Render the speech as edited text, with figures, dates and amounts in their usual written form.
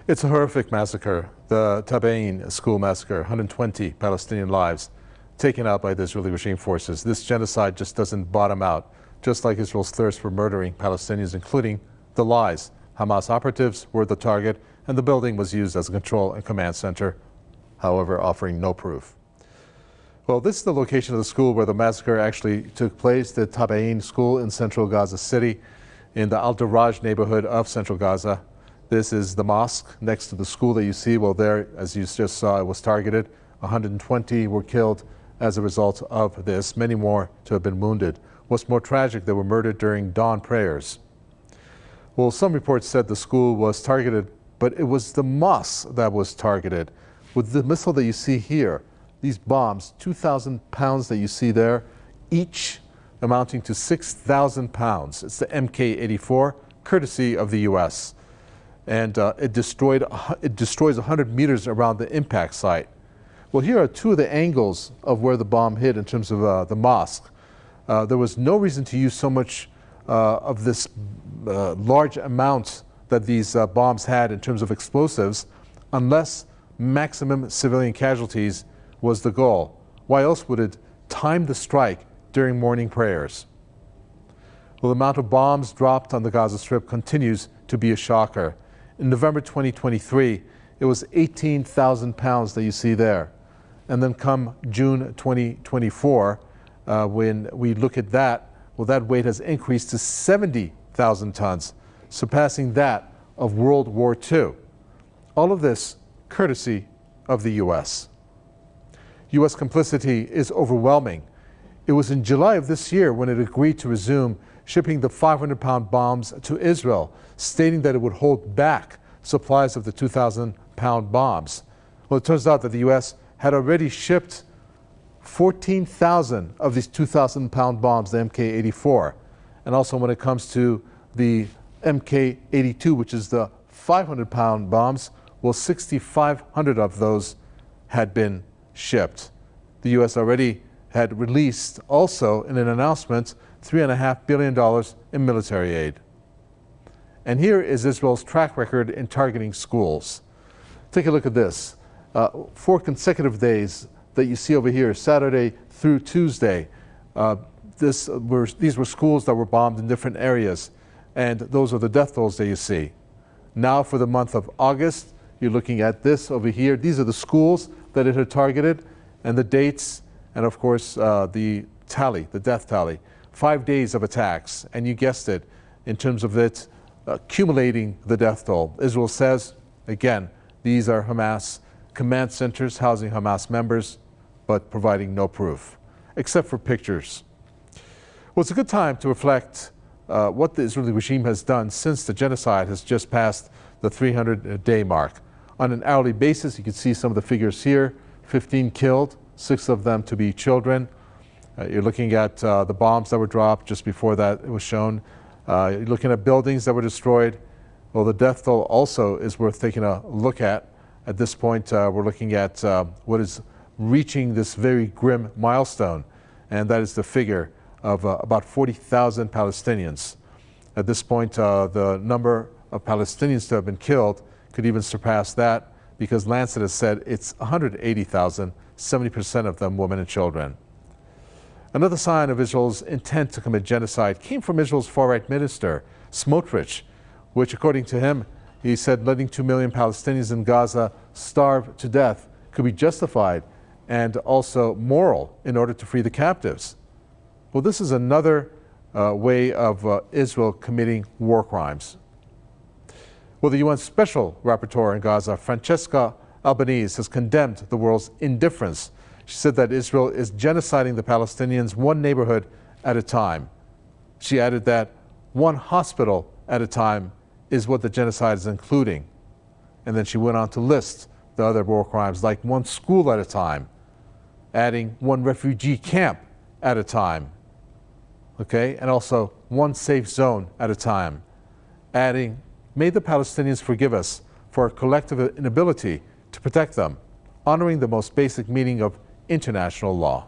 It's a horrific massacre, the Tabin school massacre, 120 Palestinian lives taken out by the Israeli regime forces. This genocide just doesn't bottom out, just like Israel's thirst for murdering Palestinians, including the lies. Hamas operatives were the target, and the building was used as a control and command center, however, offering no proof. Well, this is the location of the school where the massacre actually took place, the Tabin school in central Gaza City, in the Al-Daraj neighborhood of central Gaza. This is the mosque next to the school that you see. Well, there, as you just saw, it was targeted. 120 were killed as a result of this, many more to have been wounded. What's more tragic, they were murdered during dawn prayers. Well, some reports said the school was targeted, but it was the mosque that was targeted. With the missile that you see here, these bombs, 2,000 pounds that you see there, each amounting to 6,000 pounds. It's the Mk-84, courtesy of the U.S. And it destroys 100 meters around the impact site. Well, here are two of the angles of where the bomb hit in terms of the mosque. There was no reason to use so much of this large amount that these bombs had in terms of explosives unless maximum civilian casualties was the goal. Why else would it time the strike during morning prayers? Well, the amount of bombs dropped on the Gaza Strip continues to be a shocker. In November 2023, it was 18,000 pounds that you see there. And then come June 2024, when we look at that, well, that weight has increased to 70,000 tons, surpassing that of World War II. All of this courtesy of the U.S. U.S. complicity is overwhelming. It was in July of this year when it agreed to resume shipping the 500-pound bombs to Israel, stating that it would hold back supplies of the 2,000-pound bombs. Well, it turns out that the U.S. had already shipped 14,000 of these 2,000-pound bombs, the Mk-84. And also when it comes to the Mk-82, which is the 500-pound bombs, well, 6,500 of those had been shipped. The U.S. already had released also in an announcement $3.5 billion in military aid. And here is Israel's track record in targeting schools. Take a look at this. 4 consecutive days that you see over here, Saturday through Tuesday. These were schools that were bombed in different areas, and those are the death tolls that you see. Now for the month of August, you're looking at this over here. These are the schools that it had targeted, and the dates, and of course the tally, the death tally. 5 days of attacks, and you guessed it, in terms of it accumulating the death toll. Israel says, again, these are Hamas command centers housing Hamas members, but providing no proof, except for pictures. Well, it's a good time to reflect what the Israeli regime has done since the genocide has just passed the 300-day mark. On an hourly basis, you can see some of the figures here, 15 killed, 6 of them to be children. You're looking at the bombs that were dropped just before that it was shown. You're looking at buildings that were destroyed. Well, the death toll also is worth taking a look at. At this point, we're looking at what is reaching this very grim milestone, and that is the figure of about 40,000 Palestinians. At this point, the number of Palestinians to have been killed could even surpass that, because Lancet has said it's 180,000, 70% of them women and children. Another sign of Israel's intent to commit genocide came from Israel's far-right minister, Smotrich, which, according to him, he said letting 2 million Palestinians in Gaza starve to death could be justified and also moral in order to free the captives. Well, this is another way of Israel committing war crimes. Well, the UN Special Rapporteur in Gaza, Francesca Albanese, has condemned the world's indifference. She said that Israel is genociding the Palestinians one neighborhood at a time. She added that one hospital at a time is what the genocide is including. And then she went on to list the other war crimes, like one school at a time, adding one refugee camp at a time, okay, and also one safe zone at a time, adding, may the Palestinians forgive us for our collective inability to protect them, honoring the most basic meaning of international law.